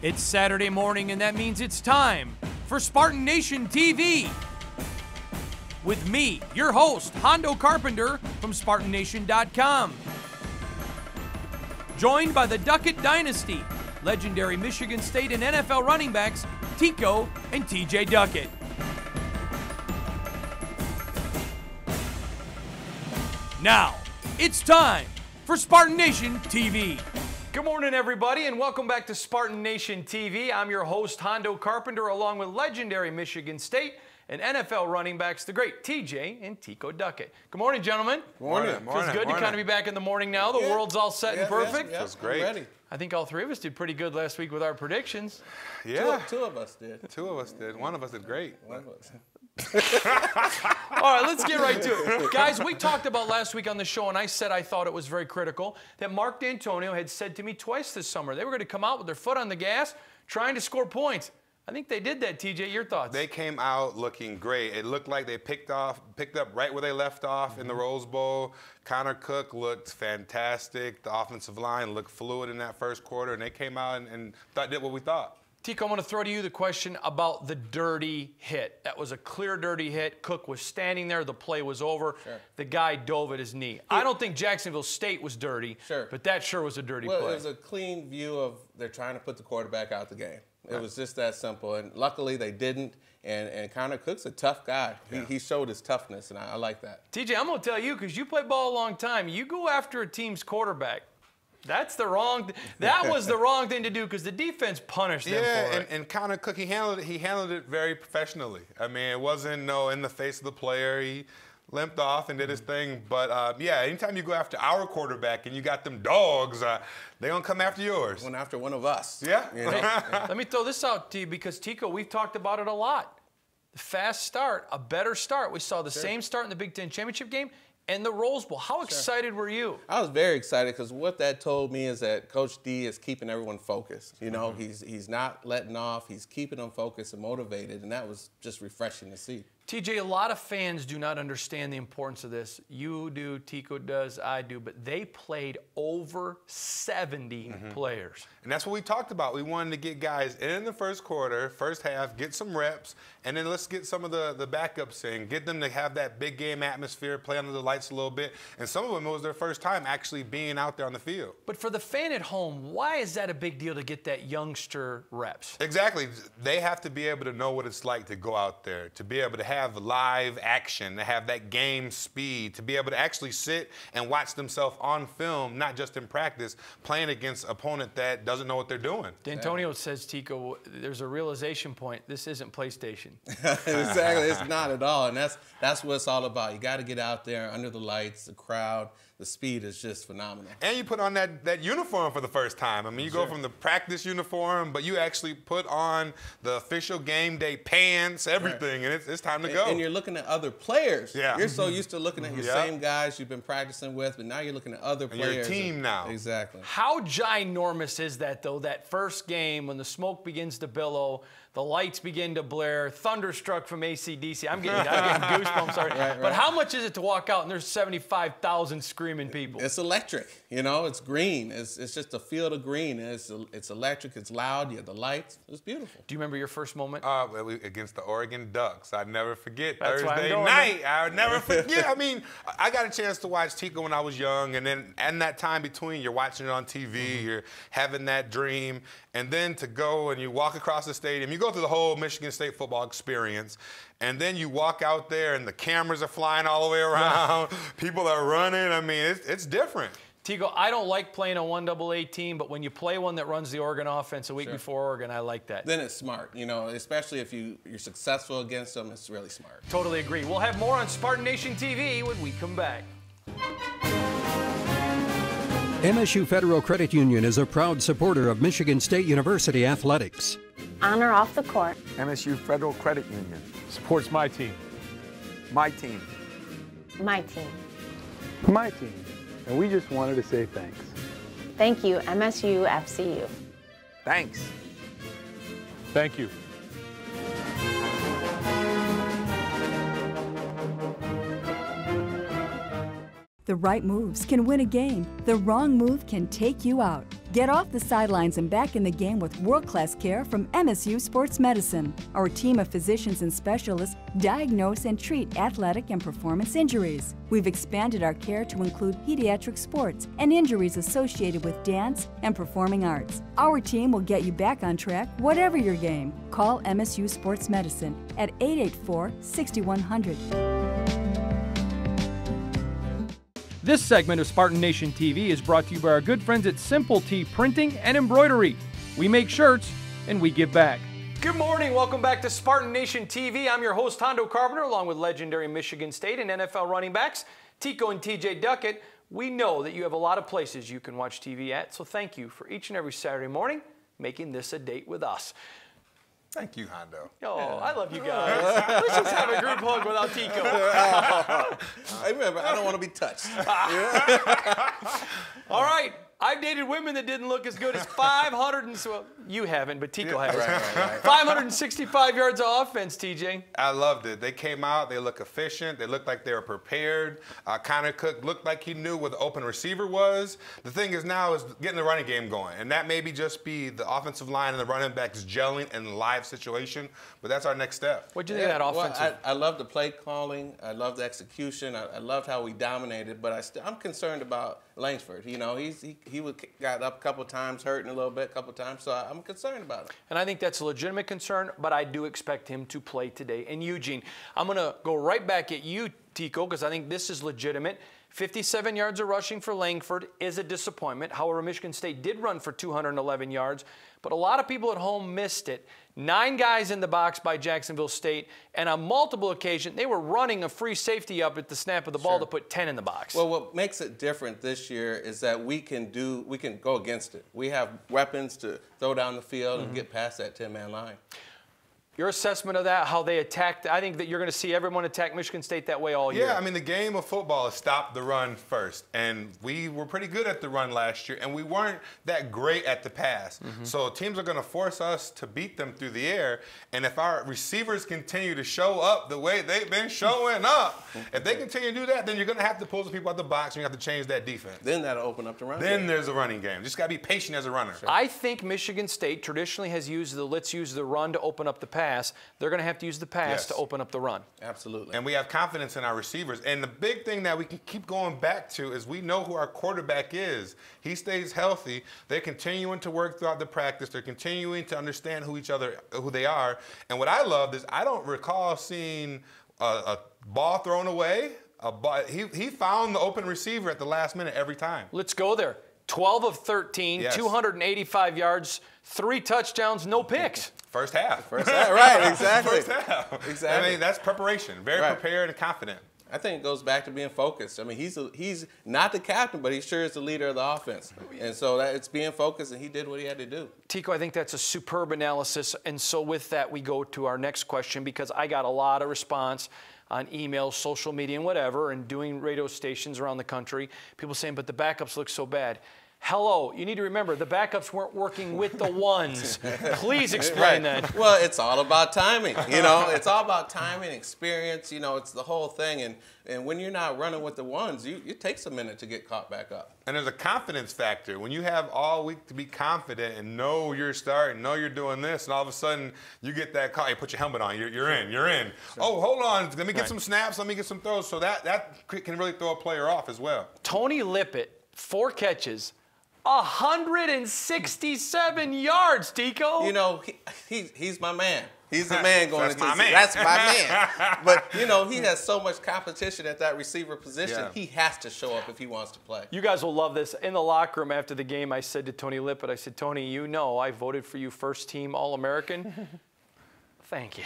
It's Saturday morning, and that means it's time for Spartan Nation TV. With me, your host, Hondo Carpenter from SpartanNation.com. Joined by the Duckett Dynasty, legendary Michigan State and NFL running backs, Tico and TJ Duckett. Now, it's time for Spartan Nation TV. Good morning, everybody, and welcome back to Spartan Nation TV. I'm your host, Hondo Carpenter, along with legendary Michigan State and NFL running backs, the great TJ and Tico Duckett. Good morning, gentlemen. Morning. Feels good to kind of be back in the morning now. The world's all set and perfect. Feels great. Ready. I think all three of us did pretty good last week with our predictions. Yeah. Two of us did. Two of us did. One of us did great. One of us. All right, let's get right to it. Guys, we talked about last week on the show, and I said I thought it was very critical that Mark D'Antonio had said to me twice this summer they were going to come out with their foot on the gas, trying to score points. I think they did that, TJ. Your thoughts? They came out looking great. It looked like they picked up right where they left off in the Rose Bowl. Connor Cook looked fantastic. The offensive line looked fluid in that first quarter, and they came out and did what we thought. Tico, I'm going to throw to you the question about the dirty hit. That was a clear dirty hit. Cook was standing there. The play was over. Sure. The guy dove at his knee. I don't think Jacksonville State was dirty, Sure. but that sure was a dirty play. Well, it was a clean view of they're trying to put the quarterback out the game. It was just that simple, and luckily they didn't. And Connor Cook's a tough guy. Yeah. He showed his toughness, and I like that. TJ, I'm going to tell you, because you play ball a long time, you go after a team's quarterback. That was the wrong thing to do because the defense punished them for it. And Connor Cook, he handled it very professionally. I mean, it wasn't in the face of the player. He limped off and did his thing. But, yeah, anytime you go after our quarterback and you got them dogs, they're going to come after yours. Went after one of us. Yeah. You know? Let me throw this out to you because, Tico, we've talked about it a lot. The fast start, a better start. We saw the same start in the Big Ten Championship game and the Rose Bowl. How excited were you? I was very excited because what that told me is that Coach D is keeping everyone focused. You know, he's not letting off. He's keeping them focused and motivated, and that was just refreshing to see. TJ, a lot of fans do not understand the importance of this. You do, Tico does, I do, but they played over 70 players. And that's what we talked about. We wanted to get guys in the first quarter, first half, get some reps, and then let's get some of the backups in, get them to have that big game atmosphere, play under the lights a little bit. And some of them, it was their first time actually being out there on the field. But for the fan at home, why is that a big deal to get that youngster reps? Exactly. They have to be able to know what it's like to go out there, to be able to have live action, to have that game speed, to be able to actually sit and watch themselves on film, not just in practice, playing against an opponent that doesn't know what they're doing. D'Antonio says, Tico, there's a realization point. This isn't PlayStation. Exactly. It's not at all. And that's what it's all about. You got to get out there under the lights, the crowd. The speed is just phenomenal. And you put on that uniform for the first time. I mean, you go from the practice uniform, but you actually put on the official game day pants, everything, and it's time to go. And you're looking at other players. Yeah. You're so used to looking at your same guys you've been practicing with, but now you're looking at other players. Your team now. Exactly. How ginormous is that, though, that first game when the smoke begins to billow, the lights begin to blare, thunderstruck from AC/DC. I'm getting goosebumps already. Right. But how much is it to walk out and there's 75,000 screaming people? It's electric. You know, it's green. It's just a field of green. It's electric. It's loud. You have the lights. It's beautiful. Do you remember your first moment? Against the Oregon Ducks. I'd never forget. That's Thursday night. I would never forget. I mean, I got a chance to watch Tico when I was young, and then in that time between, you're watching it on TV, you're having that dream, and then to go and you walk across the stadium, you go through the whole Michigan State football experience, and then you walk out there and the cameras are flying all the way around, people are running. I mean, it's different. Tico, I don't like playing a 1AA team, but when you play one that runs the Oregon offense a week before Oregon, I like that. Then it's smart, you know, especially if you're successful against them, it's really smart. Totally agree. We'll have more on Spartan Nation TV when we come back. MSU Federal Credit Union is a proud supporter of Michigan State University athletics. Honor off the court. MSU Federal Credit Union supports my team. My team. My team. My team. And we just wanted to say thanks. Thank you, MSU FCU. Thanks. Thank you. The right moves can win a game. The wrong move can take you out. Get off the sidelines and back in the game with world-class care from MSU Sports Medicine. Our team of physicians and specialists diagnose and treat athletic and performance injuries. We've expanded our care to include pediatric sports and injuries associated with dance and performing arts. Our team will get you back on track, whatever your game. Call MSU Sports Medicine at 884-6100. This segment of Spartan Nation TV is brought to you by our good friends at Simple T Printing and Embroidery. We make shirts and we give back. Good morning. Welcome back to Spartan Nation TV. I'm your host, Hondo Carpenter, along with legendary Michigan State and NFL running backs, Tico and TJ Duckett. We know that you have a lot of places you can watch TV at, so thank you for each and every Saturday morning making this a date with us. Thank you, Hondo. Oh, I love you guys. Let's just have a group hug without Tico. Remember, I don't want to be touched. All right. I've dated women that didn't look as good as 500 and so you haven't, but Tico has. Right. 565 yards of offense, TJ. I loved it. They came out. They looked efficient. They looked like they were prepared. Connor Cook looked like he knew what the open receiver was. The thing is now is getting the running game going, and that maybe just be the offensive line and the running backs gelling in a live situation. But that's our next step. What do you think of that offensive? Well, I love the play calling. I love the execution. I loved how we dominated. But I'm concerned about Langsford. You know, he got up a couple times, hurting a little bit, a couple times. So I'm concerned about it. And I think that's a legitimate concern, but I do expect him to play today. And Eugene, I'm going to go right back at you, Tico, because I think this is legitimate. 57 yards of rushing for Langford is a disappointment. However, Michigan State did run for 211 yards, but a lot of people at home missed it. 9 guys in the box by Jacksonville State, and on multiple occasions, they were running a free safety up at the snap of the ball to put 10 in the box. Well, what makes it different this year is that we can go against it. We have weapons to throw down the field and get past that 10-man line. Your assessment of that, how they attacked, I think that you're going to see everyone attack Michigan State that way all year. Yeah, I mean, the game of football is stop the run first. And we were pretty good at the run last year, and we weren't that great at the pass. So teams are going to force us to beat them through the air. And if our receivers continue to show up the way they've been showing up, if they continue to do that, then you're going to have to pull some people out the box, and you have to change that defense. Then that'll open up the run Then game. there's a running game. Just got to be patient as a runner. I think Michigan State traditionally has used the let's use the run to open up the pass. They're going to have to use the pass to open up the run. Absolutely. And we have confidence in our receivers. And the big thing that we can keep going back to is we know who our quarterback is. He stays healthy. They're continuing to work throughout the practice. They're continuing to understand who they are. And what I loved is I don't recall seeing a ball thrown away. He found the open receiver at the last minute every time. Let's go there. 12 of 13, 285 yards, 3 touchdowns, no picks. First half. Right, exactly. First half. Exactly. I mean, that's preparation. Very prepared and confident. I think it goes back to being focused. I mean, he's not the captain, but he sure is the leader of the offense. And so it's being focused, and he did what he had to do. Tico, I think that's a superb analysis. And so with that, we go to our next question, because I got a lot of response on email, social media, and whatever, and doing radio stations around the country. People saying, but the backups look so bad. Hello, you need to remember, the backups weren't working with the ones. Please explain that. Well, it's all about timing, you know. It's all about timing, experience, you know, it's the whole thing. And when you're not running with the ones, it takes a minute to get caught back up. And there's a confidence factor. When you have all week to be confident and know you're starting, know you're doing this, and all of a sudden you get that call, you put your helmet on, you're in. Sure. Oh, hold on, let me get some snaps, let me get some throws. So that can really throw a player off as well. Tony Lippett, 4 catches, 167 yards, Tico. You know, he's my man. He's the man going That's against my man. That's my man. But, you know, he has so much competition at that receiver position. Yeah. He has to show up if he wants to play. You guys will love this. In the locker room after the game, I said to Tony Lippett, I said, Tony, you know I voted for you first team All-American. Thank you.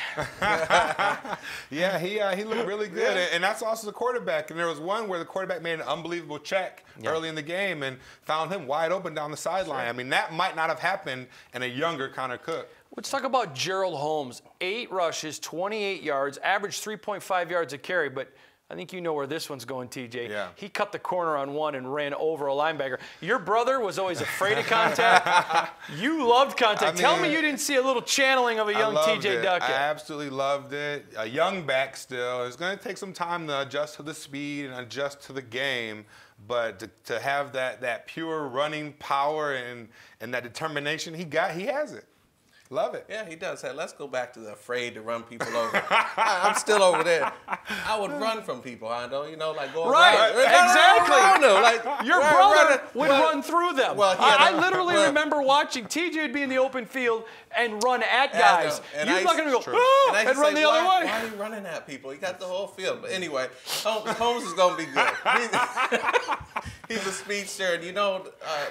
Yeah, he looked really good. And that's also the quarterback. And there was one where the quarterback made an unbelievable check early in the game and found him wide open down the sideline. I mean, that might not have happened in a younger Connor Cook. Let's talk about Gerald Holmes. 8 rushes, 28 yards, averaged 3.5 yards a carry. But I think you know where this one's going, TJ. Yeah. He cut the corner on one and ran over a linebacker. Your brother was always afraid of contact. You loved contact. Tell me you didn't see a little channeling of a young TJ Duckett. I absolutely loved it. A young back still. It's going to take some time to adjust to the speed and adjust to the game. But to have that pure running power and that determination he has it. Love it. Yeah, he does. Hey, let's go back to the afraid to run people over. I'm still over there. I would run from people, Hondo. You know, like go right. Exactly. Like your brother would run through them. Well, I literally remember watching TJ would be in the open field and run at guys. And you're not going to go, oh, and run the other way. Why are you running at people? You got the whole field. But anyway, Holmes is going to be good. He's a speedster. And you know,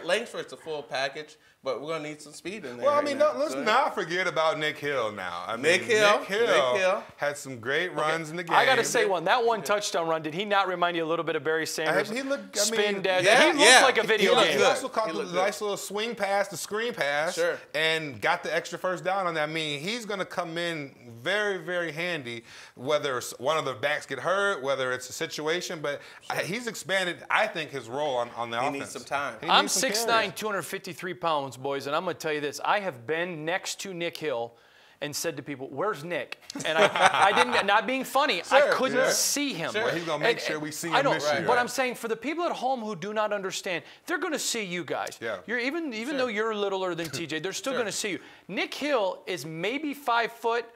Langsford's a full package. But we're going to need some speed in there. Well, I mean, let's not forget about Nick Hill now. I mean, Nick Hill had some great runs in the game. I got to say that one touchdown run, did he not remind you a little bit of Barry Sanders? He looked, spin dash. Yeah, he looked like a video game. He also caught the nice little swing pass, the screen pass, and got the extra first down on that. I mean, he's going to come in very, very handy, whether one of the backs get hurt, whether it's a situation. But he's expanded, I think, his role on the offense. He needs some time. I'm 6'9", 253 pounds, boys, and I'm going to tell you this. I have been next to Nick Hill and said to people, where's Nick? And I didn't, not being funny, I couldn't see him. Well, he's going to make sure we see him this year. But I'm saying for the people at home who do not understand, they're going to see you guys. Yeah. You're even though you're littler than TJ, they're still going to see you. Nick Hill is maybe 5 foot,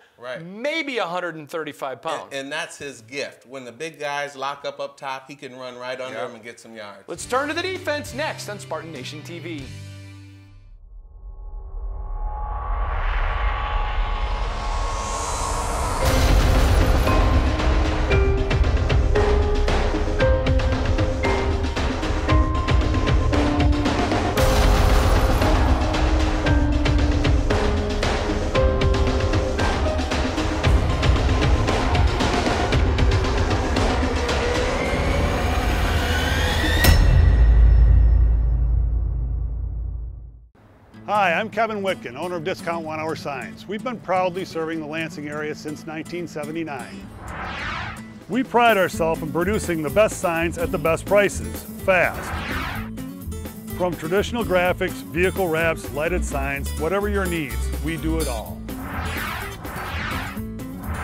maybe 135 pounds. And that's his gift. When the big guys lock up top, he can run right under them and get some yards. Let's turn to the defense next on Spartan Nation TV. Hi, I'm Kevin Whitkin, owner of Discount 1 Hour Signs. We've been proudly serving the Lansing area since 1979. We pride ourselves in producing the best signs at the best prices, fast. From traditional graphics, vehicle wraps, lighted signs, whatever your needs, we do it all.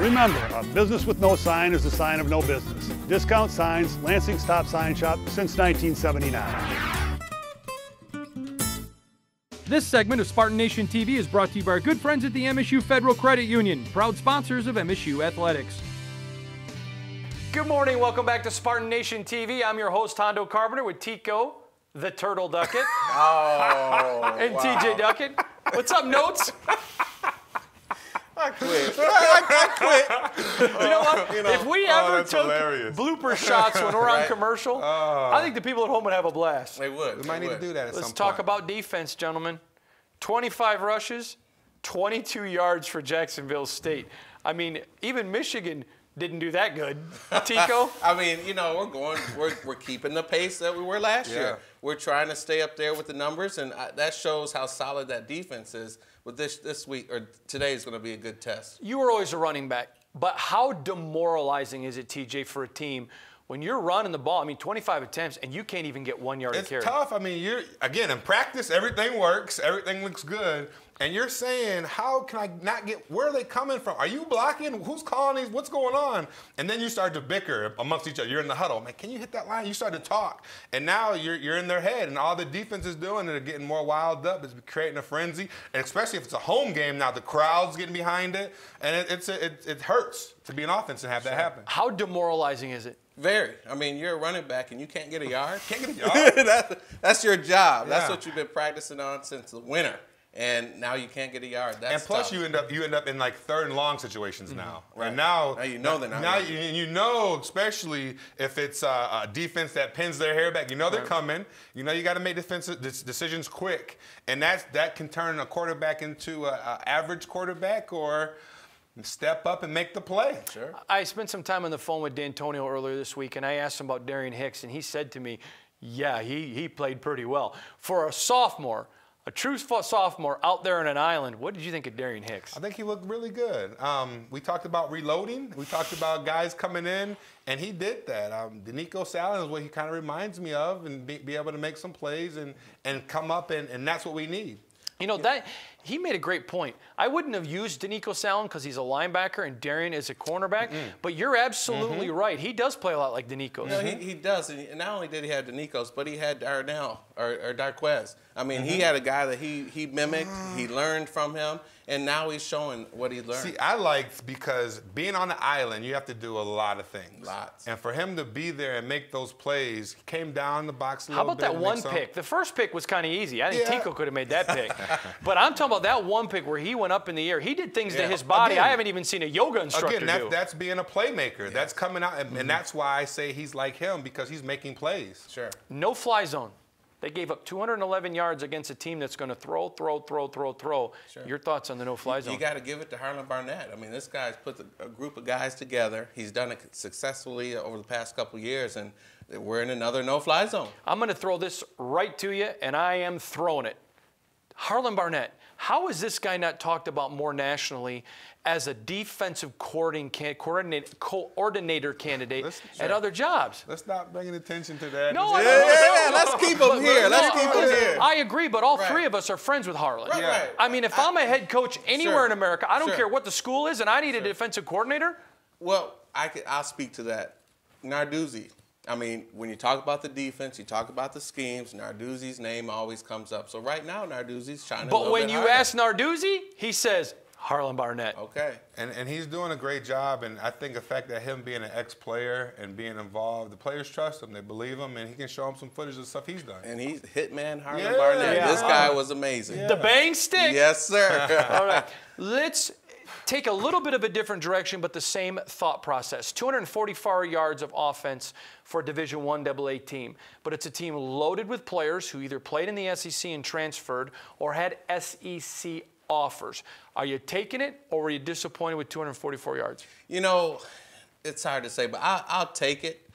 Remember, a business with no sign is a sign of no business. Discount Signs, Lansing's top sign shop since 1979. This segment of Spartan Nation TV is brought to you by our good friends at the MSU Federal Credit Union, proud sponsors of MSU Athletics. Good morning. Welcome back to Spartan Nation TV. I'm your host, Hondo Carpenter, with Tico, the Turtle Duckett, and TJ Duckett. What's up, Notes? I quit. You know what? If we ever took blooper shots when we're on commercial, I think the people at home would have a blast. They would. We might need to do that at some point. Let's talk about defense, gentlemen. 25 rushes, 22 yards for Jacksonville State. I mean, even Michigan didn't do that good. Tico? I mean, you know, we're keeping the pace that we were last year. We're trying to stay up there with the numbers, and that shows how solid that defense is. With this week, or today is going to be a good test. You were always a running back, but how demoralizing is it, TJ, for a team when you're running the ball? I mean, 25 attempts, and you can't even get 1 yard of carry. It's tough. I mean, again, in practice, everything works. Everything looks good. And you're saying, how can I not get, where are they coming from? Are you blocking? Who's calling these? What's going on? And then you start to bicker amongst each other. You're in the huddle. Man, can you hit that line? You start to talk. And now you're in their head. And all the defense is doing, they're getting more wild up. It's creating a frenzy. And especially if it's a home game now, the crowd's getting behind it. And it hurts to be an offense and have that happen. How demoralizing is it? Very. I mean, you're a running back and you can't get a yard. Can't get a yard? That's your job. That's what you've been practicing on since the winter. And now you can't get a yard. That's and plus, tough. you end up in like third and long situations now. Right. And now you know they're not. Now you know, especially if it's a defense that pins their hair back. You know they're coming. You know you got to make defensive decisions quick, and that can turn a quarterback into an average quarterback or step up and make the play. Sure. I spent some time on the phone with D'Antonio earlier this week, and I asked him about Darian Hicks, and he said to me, "Yeah, he played pretty well for a sophomore." A true sophomore out there on an island. What did you think of Darian Hicks? I think he looked really good. We talked about reloading. We talked about guys coming in, and he did that. Danico Sallin is what he kind of reminds me of, and be able to make some plays and come up, and that's what we need. You know, that he made a great point. I wouldn't have used Danico Sallin because he's a linebacker and Darian is a cornerback, but you're absolutely right. He does play a lot like Danico. No, he does. And not only did he have Danico's, but he had Darnell or Darquez. I mean, he had a guy that he mimicked, he learned from him, and now he's showing what he learned. See, I liked because being on the island, you have to do a lot of things. Lots. And for him to be there and make those plays, he came down the box a How little about bit. that one pick? The first pick was kind of easy. I think Tico could have made that pick. But I'm talking about that one pick where he went up in the air. He did things to his body. Again, I haven't even seen a yoga instructor do. That's being a playmaker. That's coming out, and that's why I say he's like him, because he's making plays. Sure. No fly zone. They gave up 211 yards against a team that's going to throw. Sure. Your thoughts on the no-fly zone? You got to give it to Harlan Barnett. I mean, this guy's put a group of guys together. He's done it successfully over the past couple of years, and we're in another no-fly zone. I'm going to throw this right to you, and I am throwing it. Harlan Barnett, how is this guy not talked about more nationally as a defensive coordinator candidate at other jobs? Let's not bring attention to that. No, let's keep him here. Let's keep him here. I agree, but all three of us are friends with Harlan. Right. I mean, if I'm a head coach anywhere in America, I don't care what the school is, and I need a defensive coordinator. Well, I'll speak to that. Narduzzi. I mean, when you talk about the defense, you talk about the schemes, Narduzzi's name always comes up. So right now, Narduzzi's shining a little bit But when you harder. ask Narduzzi, he says Harlan Barnett. Okay. And he's doing a great job, and I think the fact that him being an ex-player and being involved, the players trust him, they believe him, and he can show them some footage of the stuff he's done. And he's Hitman Harlan Barnett. This guy was amazing. The bang stick. Yes, sir. All right. Let's take a little bit of a different direction, but the same thought process. 244 yards of offense for a Division I AA team, but it's a team loaded with players who either played in the SEC and transferred or had SEC offers. Are you taking it, or were you disappointed with 244 yards? You know, it's hard to say, but I'll take it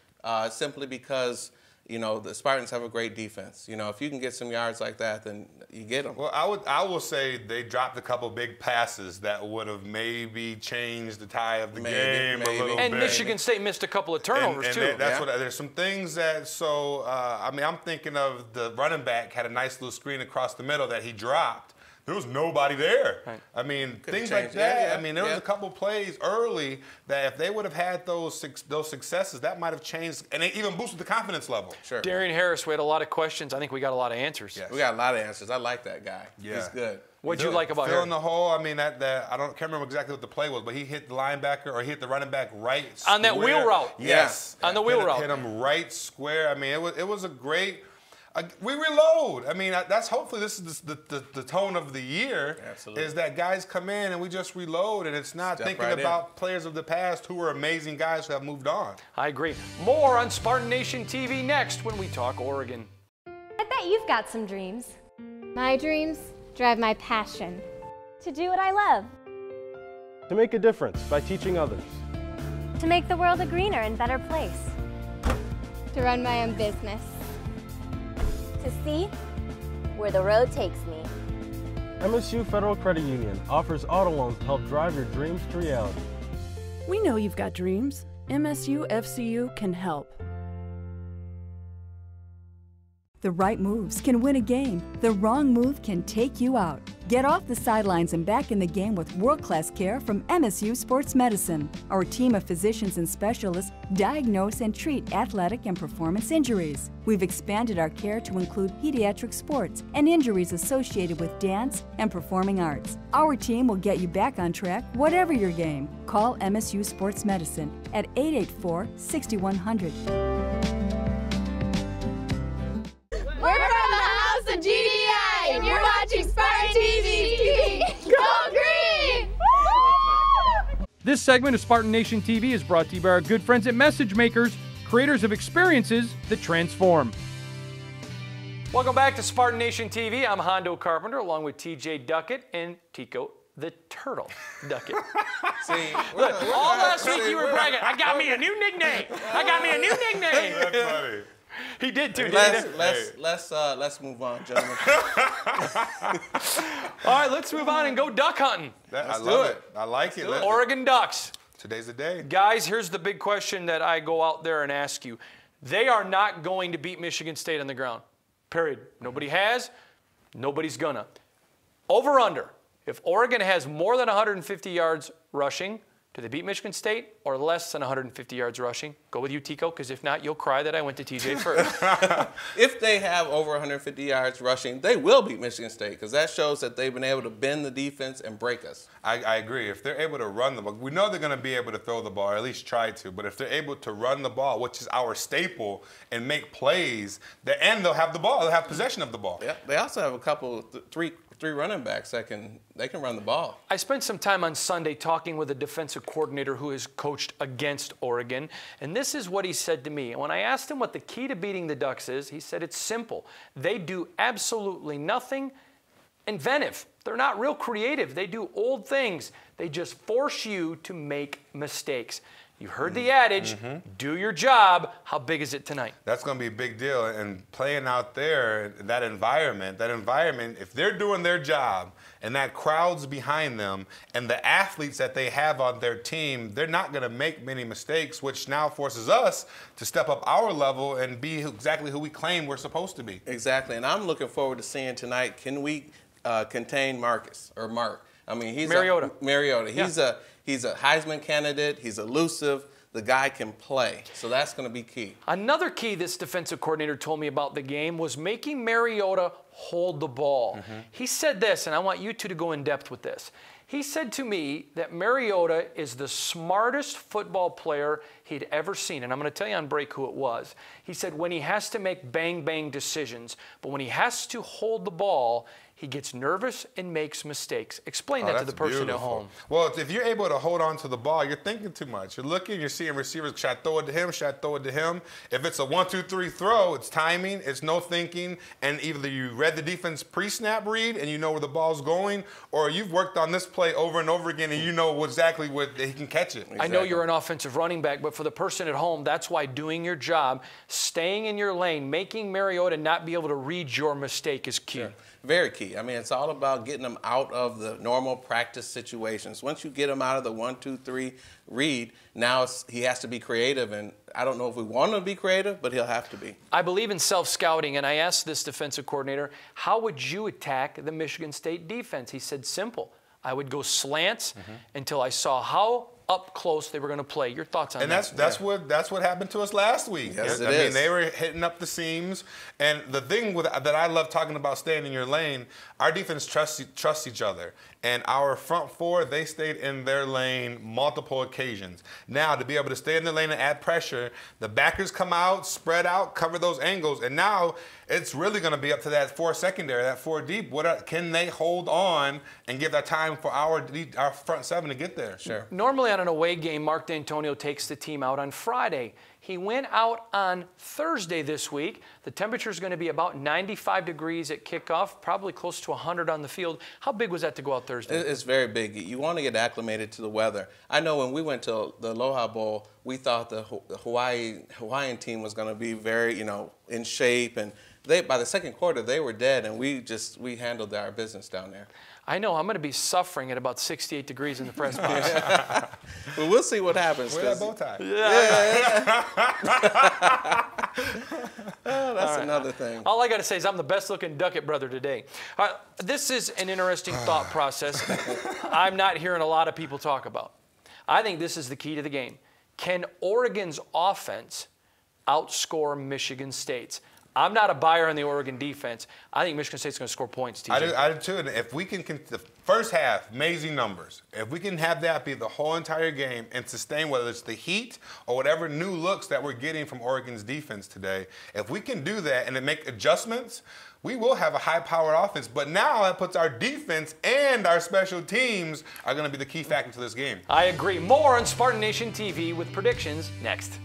simply because, you know, the Spartans have a great defense. You know, if you can get some yards like that, then you get them. Well, I will say they dropped a couple big passes that would have maybe changed the tie of the game a little bit. And Michigan State missed a couple of turnovers, too. There's some things that, I mean, I'm thinking of the running back had a nice little screen across the middle that he dropped. There was nobody there. Right. I mean, things like that. I mean, there was a couple plays early that if they would have had those successes, that might have changed, and it even boosted the confidence level. Sure. Darian Harris, we had a lot of questions. I think we got a lot of answers. Yes. We got a lot of answers. I like that guy. Yeah. He's good. What'd you like about him? Filling the hole. I mean, can't remember exactly what the play was, but he hit the linebacker or he hit the running back right square. On that wheel route. Yes. On the wheel route. Hit him right square. I mean, it was a great. We reload. I mean, that's hopefully this is the tone of the year. Absolutely. Is that guys come in and we just reload, and it's not thinking about players of the past who were amazing guys who have moved on. I agree. More on Spartan Nation TV next when we talk Oregon. I bet you've got some dreams. My dreams drive my passion. To do what I love. To make a difference by teaching others. To make the world a greener and better place. To run my own business. To see where the road takes me. MSU Federal Credit Union offers auto loans to help drive your dreams to reality. We know you've got dreams. MSU FCU can help. The right moves can win a game. The wrong move can take you out. Get off the sidelines and back in the game with world-class care from MSU Sports Medicine. Our team of physicians and specialists diagnose and treat athletic and performance injuries. We've expanded our care to include pediatric sports and injuries associated with dance and performing arts. Our team will get you back on track, whatever your game. Call MSU Sports Medicine at 884-6100. We're from the House of GDI, and you're watching Spartan TV. Go Green! This segment of Spartan Nation TV is brought to you by our good friends at Message Makers, creators of experiences that transform. Welcome back to Spartan Nation TV. I'm Hondo Carpenter along with TJ Duckett and Tico the Turtle Duckett. See, look, all last week you were bragging, I got me a new nickname. I got me a new nickname. That's funny. He did too. Let's move on, gentlemen. All right, let's move on and go duck hunting. I love it. I like it. Oregon Ducks. Today's the day. Guys, here's the big question that I go out there and ask you. They are not going to beat Michigan State on the ground. Period. Nobody has. Nobody's gonna. Over under. If Oregon has more than 150 yards rushing, do they beat Michigan State or less than 150 yards rushing? Go with you, Tico, because if not, you'll cry that I went to TJ first. If they have over 150 yards rushing, they will beat Michigan State because that shows that they've been able to bend the defense and break us. I agree. If they're able to run the ball, we know they're going to be able to throw the ball, or at least try to. But if they're able to run the ball, which is our staple, and make plays, and they'll have the ball, they'll have possession of the ball. Yeah, they also have a couple, three running backs that can run the ball. I spent some time on Sunday talking with a defensive coordinator who has coached against Oregon, and this is what he said to me. And when I asked him what the key to beating the Ducks is, he said it's simple. They do absolutely nothing inventive. They're not real creative. They do old things. They just force you to make mistakes. You heard the adage, do your job. How big is it tonight? That's going to be a big deal. And playing out there, that environment, if they're doing their job and that crowd's behind them and the athletes that they have on their team, they're not going to make many mistakes, which now forces us to step up our level and be exactly who we claim we're supposed to be. Exactly. And I'm looking forward to seeing tonight, can we contain Mark? I mean, he's Mariota. He's a Heisman candidate. He's elusive. The guy can play. So that's going to be key. Another key this defensive coordinator told me about the game was making Mariota hold the ball. He said this, and I want you two to go in depth with this. He said to me that Mariota is the smartest football player he'd ever seen. And I'm going to tell you on break who it was. He said when he has to make bang-bang decisions, but when he has to hold the ball, he gets nervous and makes mistakes. Explain that to the person at home. Well, if you're able to hold on to the ball, you're thinking too much. You're looking, you're seeing receivers, should I throw it to him? Should I throw it to him? If it's a 1-2-3 throw, it's timing, it's no thinking, and either you read the defense pre-snap read and you know where the ball's going, or you've worked on this play over and over again and you know exactly what he can catch it. Exactly. I know you're an offensive running back, but for the person at home, that's why doing your job, staying in your lane, making Mariota not be able to read your mistake is key. Sure. Very key. I mean, it's all about getting them out of the normal practice situations. Once you get him out of the 1-2-3 read, now he has to be creative. And I don't know if we want him to be creative, but he'll have to be. I believe in self-scouting, and I asked this defensive coordinator, how would you attack the Michigan State defense? He said, simple. I would go slants until I saw how up close they were going to play. Your thoughts on that? And that's what happened to us last week. Yes, I mean, they were hitting up the seams. And the thing that I love talking about staying in your lane, our defense trusts each other. And our front four, they stayed in their lane multiple occasions. Now, to be able to stay in their lane and add pressure, the backers come out, spread out, cover those angles. And now it's really going to be up to that 4 secondary, that 4 deep. Can they hold on and give that time for our front seven to get there? Sure. Normally on an away game, Mark D'Antonio takes the team out on Friday. He went out on Thursday this week. The temperature is going to be about 95 degrees at kickoff, probably close to 100 on the field. How big was that to go out Thursday? It's very big. You want to get acclimated to the weather. I know when we went to the Aloha Bowl, we thought the Hawaiian team was going to be very, in shape, and by the second quarter they were dead, and we handled our business down there. I know I'm going to be suffering at about 68 degrees in the press box. Well, we'll see what happens. Wear that bow tie. That's another thing. All I got to say is I'm the best-looking Duckett brother today. This is an interesting thought process I'm not hearing a lot of people talk about. I think this is the key to the game. Can Oregon's offense outscore Michigan State's? I'm not a buyer on the Oregon defense. I think Michigan State's going to score points, TJ. I do too. And if we can, the first half, amazing numbers. If we can have that be the whole entire game and sustain whether it's the heat or whatever new looks that we're getting from Oregon's defense today, if we can do that and then make adjustments, we will have a high-powered offense. But now that puts our defense and our special teams are going to be the key factor to this game. I agree. More on Spartan Nation TV with predictions next.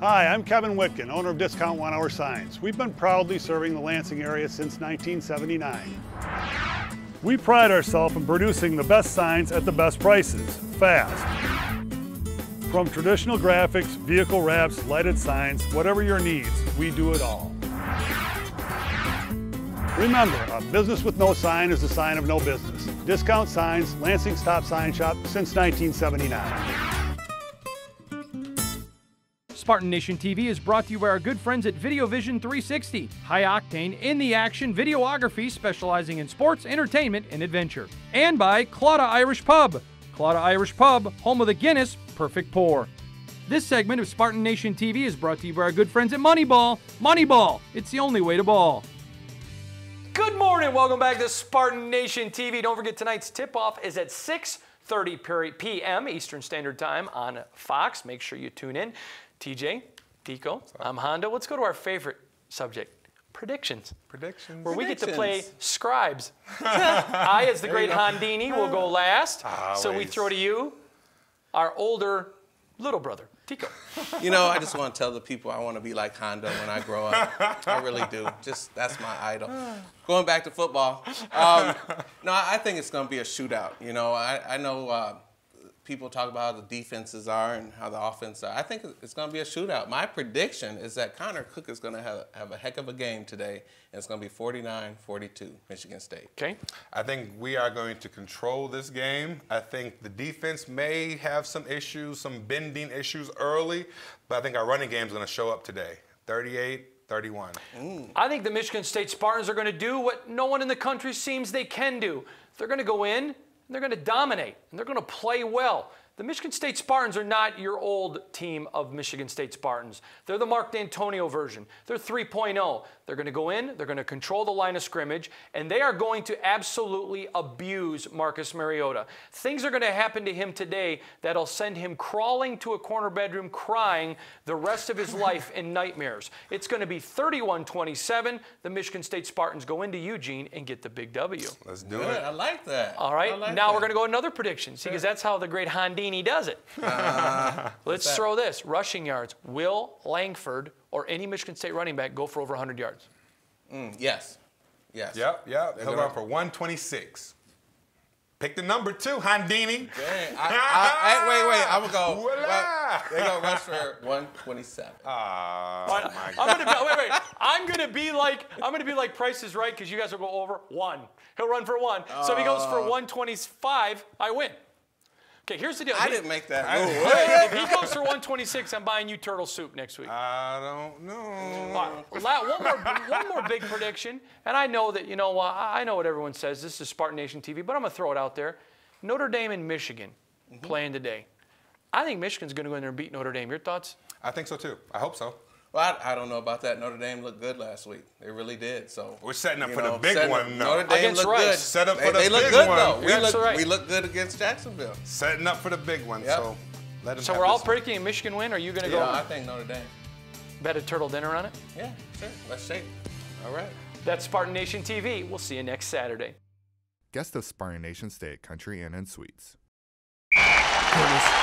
Hi, I'm Kevin Whitkin, owner of Discount 1 Hour Signs. We've been proudly serving the Lansing area since 1979. We pride ourselves in producing the best signs at the best prices, fast. From traditional graphics, vehicle wraps, lighted signs, whatever your needs, we do it all. Remember, a business with no sign is a sign of no business. Discount Signs, Lansing's top sign shop since 1979. Spartan Nation TV is brought to you by our good friends at Video Vision 360, high octane, in the action videography specializing in sports, entertainment, and adventure. And by Claudia Irish Pub. Claudia Irish Pub, home of the Guinness Perfect Pour. This segment of Spartan Nation TV is brought to you by our good friends at Moneyball. Moneyball, it's the only way to ball. Good morning, welcome back to Spartan Nation TV. Don't forget tonight's tip-off is at 6:30 p.m. Eastern Standard Time on Fox. Make sure you tune in. TJ, Tico, I'm Hondo. Let's go to our favorite subject, predictions. Predictions. Where we get to play scribes. I, as the great Hondini, will go last. So we throw to you, our older little brother, Tico. You know, I just want to tell the people I want to be like Hondo when I grow up. I really do. Just, that's my idol. Going back to football. No, I think it's going to be a shootout. You know, I know people talk about how the defenses are and how the offense are. I think it's going to be a shootout. My prediction is that Connor Cook is going to have a heck of a game today, and it's going to be 49-42, Michigan State. Okay. I think we are going to control this game. I think the defense may have some issues, some bending issues early, but I think our running game is going to show up today. 38-31. I think the Michigan State Spartans are going to do what no one in the country seems they can do. They're going to go in, and they're going to dominate, and they're going to play well. The Michigan State Spartans are not your old team of Michigan State Spartans. They're the Mark D'Antonio version. They're 3.0. They're going to go in, they're going to control the line of scrimmage, and they are going to absolutely abuse Marcus Mariota. Things are going to happen to him today that'll send him crawling to a corner bedroom crying the rest of his life in nightmares. It's going to be 31-27. The Michigan State Spartans go into Eugene and get the big W. Let's do it. I like that. All right, like now that. we're going to go another prediction, see, because that's how the great Hondini does it. Let's throw this. Rushing yards. Will Langford or any Michigan State running back go for over 100 yards? Yes. Yes. Yep. He'll go for 126. Pick the number 2, Hondini. Wait. I'm going to go. Voila. They're going to rush for 127. My God. I'm gonna be like Price is Right, because you guys will go over 1. He'll run for 1. So if he goes for 125, I win. Okay, here's the deal. I didn't make that move. If he goes for 126, I'm buying you turtle soup next week. I don't know. One more big prediction, and I know that, I know what everyone says. This is Spartan Nation TV, but I'm going to throw it out there. Notre Dame and Michigan playing today. I think Michigan's going to go in there and beat Notre Dame. Your thoughts? I think so, too. I hope so. Well, I don't know about that. Notre Dame looked good last week. They really did. So we're setting up for the big one, though. Notre Dame looked good. Set up for the they big look good, one. though. We look good against Jacksonville. Setting up for the big one. Yep. So let them. So we're all predicting a Michigan win. Are you going to go? Yeah, I think Notre Dame. Bet a turtle dinner on it? Yeah, sure. Let's shake. All right. That's Spartan Nation TV. We'll see you next Saturday. Guest of Spartan Nation, stay at Country Inn and Suites. Goodness.